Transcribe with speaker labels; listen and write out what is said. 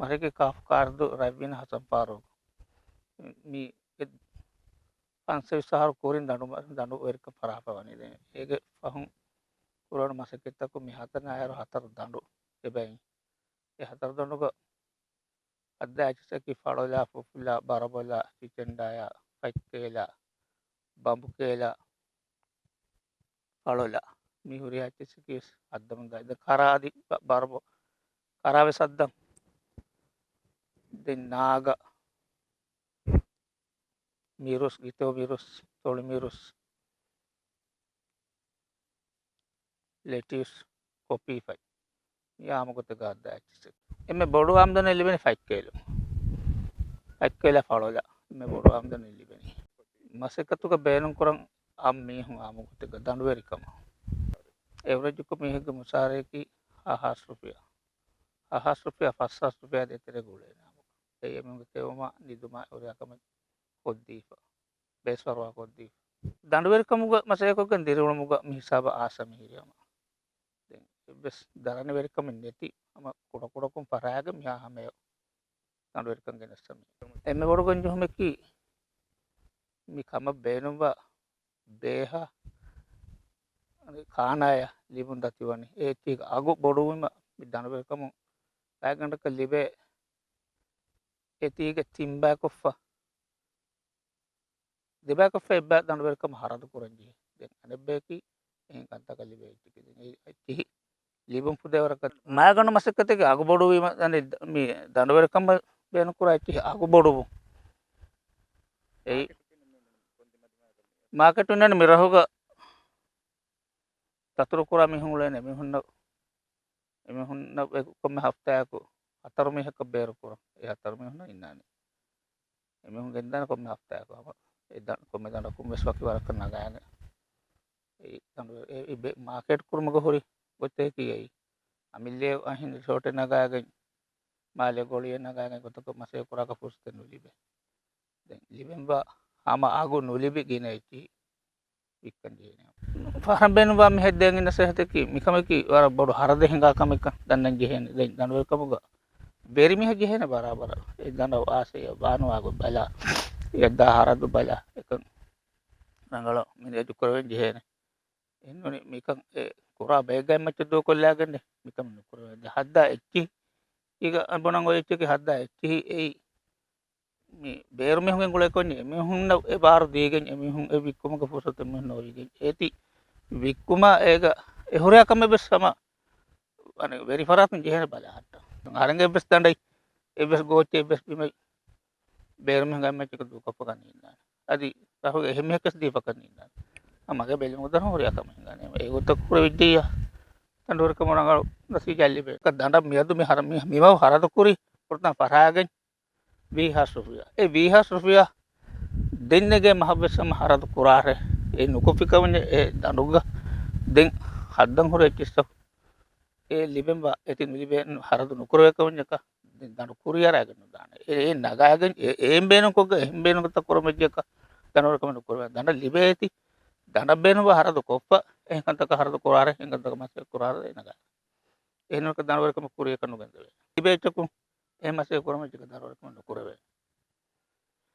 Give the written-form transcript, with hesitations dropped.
Speaker 1: මරගේ කාෆ්කාර්දු රැබ්වින හසම්පාරෝ මේ පන්සේ විසාහර කෝරින් දඩු වෙරක පරාපවනිද ඒක පහුන් පුරවන මසකෙත්තකු මේ හතන අයර හතර දඩු එබැයි ඒ හතර දඩුක අධ්‍යාචසකි ෆඩෝලා පුපුල්ලා බරබොල්ලා චිචෙන්ඩාය පයික්කේලා බම්බුකේලා ඵලොලා මිහුරි අච්චසකිස් අද්දම ගයිද කරාදි බරබො කරාවේ සද්දම් දෙන්නාග මිරුස් ගිතෝ මිරුස් තොළි මිරුස් ලෙටියස් කොපී ෆයි යාමකොත ගාද්ද ඇච්චස එමෙ බොඩු ආම්දන එලිබෙන ෆයික්කේලා ඵලොලා එමෙ බොඩු ආම්දන එලිබෙන මසකතුක බේනුම් කරන් am mihun amukutika danduwerikama evrejuku mihege musareki ahas rupiah fassas rupiah detere gulena ei emunge tewma niduma oriyakama koddifa beswarwa koddifa danduwerikamuga masayakogen dirulumuga mihisaba asa mihiriyama den bes darane werikam neti ama kudakum paraga miha hame danduwerikam genessami emme bodugonju humeki mi kama beenumba beha කානය ලිබුන් දතිවනි ඒතික අගු බොඩුවම දනවකම පැගටක ලිබේ ඒතික තිම්බෑකොෆ්ෆ දෙබෑකොෆ එබ්බ දනවකම හරදු කරජී අනෙබ්බේකි එ කන්තක ලිබේ ලිබුම් පුදවරක මෑගන මසකතක අගු බොඩුවීම දනවරකම බේනකුර ඇති අගු බොඩුවු ඒ මාකටුන්නන මිරහුග තතුරු කුරා මිහුලන එමිහුන්න කොම හෆ්තයකු අතර මිහක බේරු කුර ඒ අතර මිහුන ඉන්නනේ එමිහුන් ගෙන්දන කොම හෆ්තයකු එදන් කොම දන කුමස්වකි වරක නගාන ඒ market කුරුමග හොරි ගොතේ කියයි අමිල්ලේ අහින් short නගාගෙන මාලේ ගොලිය නගාගෙන ගොතක මසේ කුරාක පුස්තෙන් ලිබේ දැන් ලිබෙන්බා ama agu nulibi gina iti ikan jene faham benu ba mi hedden ina sehateki mikameki wara bodu harade hinga kameka dannan jehene den danwel kamuga beri mi jehene barabara e danaw ase banu agu bala yadda haradu bala ekan nangalo min edu korwen jehene ennoni mikan e kura begay macce do kollagenne mikam nukurwe hadda etti iga bonango etti hadda etti ei මේ බේරුම හුගෙන් ගොල කොන්නේ මෙහුන්න ඒ බාර දීගෙන් එමිහුන් ඒ වික්කුමක පුසත මෙහුන් නොවිගෙන් ඒති වික්කුම ඒක එහොරයකම bus සම අනේ වෙරි ෆරාත් ජීහෙන බලහට අරංගෙ bus දණ්ඩයි ඒ bus ගෝච්චේ bus බිම බේරුම හුගෙන් මැචක දුක පකන් ඉන්නා අදි රහුගේ එහෙමකස් දීපකන් ඉන්නා මගේ බෙලි උදර හොරයකම ගන්නේ ඒ උත කුර විද්‍යිය තඬුරකම නංග නසි ජල්ලිබේ ක දණ්ඩ මියදු මේ හර මිව හරද කුරි පුරතන පරාගෙන් ₹20 ඒ ₹20 දෙන්නගේ මහබසම හරද කුරාරේ ඒ නුකොපිකවන්නේ ඒ දඬුග දෙන් හද්දන් හොර එච්චස ඒ ලිබෙන්බා එතින් ලිබෙන් හරදු නුකරවකවන්නක දඬු කුරියරගෙන දාන ඒ නගාගෙන එම් බේනකොග එම් බේනකට කරමෙජ්ජක දනවරකම නුකරව දඬ ලිබේති දඬ බේනව හරදු කොප්ප එහෙන්තක හරදු කුරාරේ එහෙන්තක මස් කුරාරේ නගා එහෙනක දනවරකම කුරිය කනු ගන්දවේ ලිබේචකු එමසේ කරමෙජ්ජක දනවරකම නුකරවේ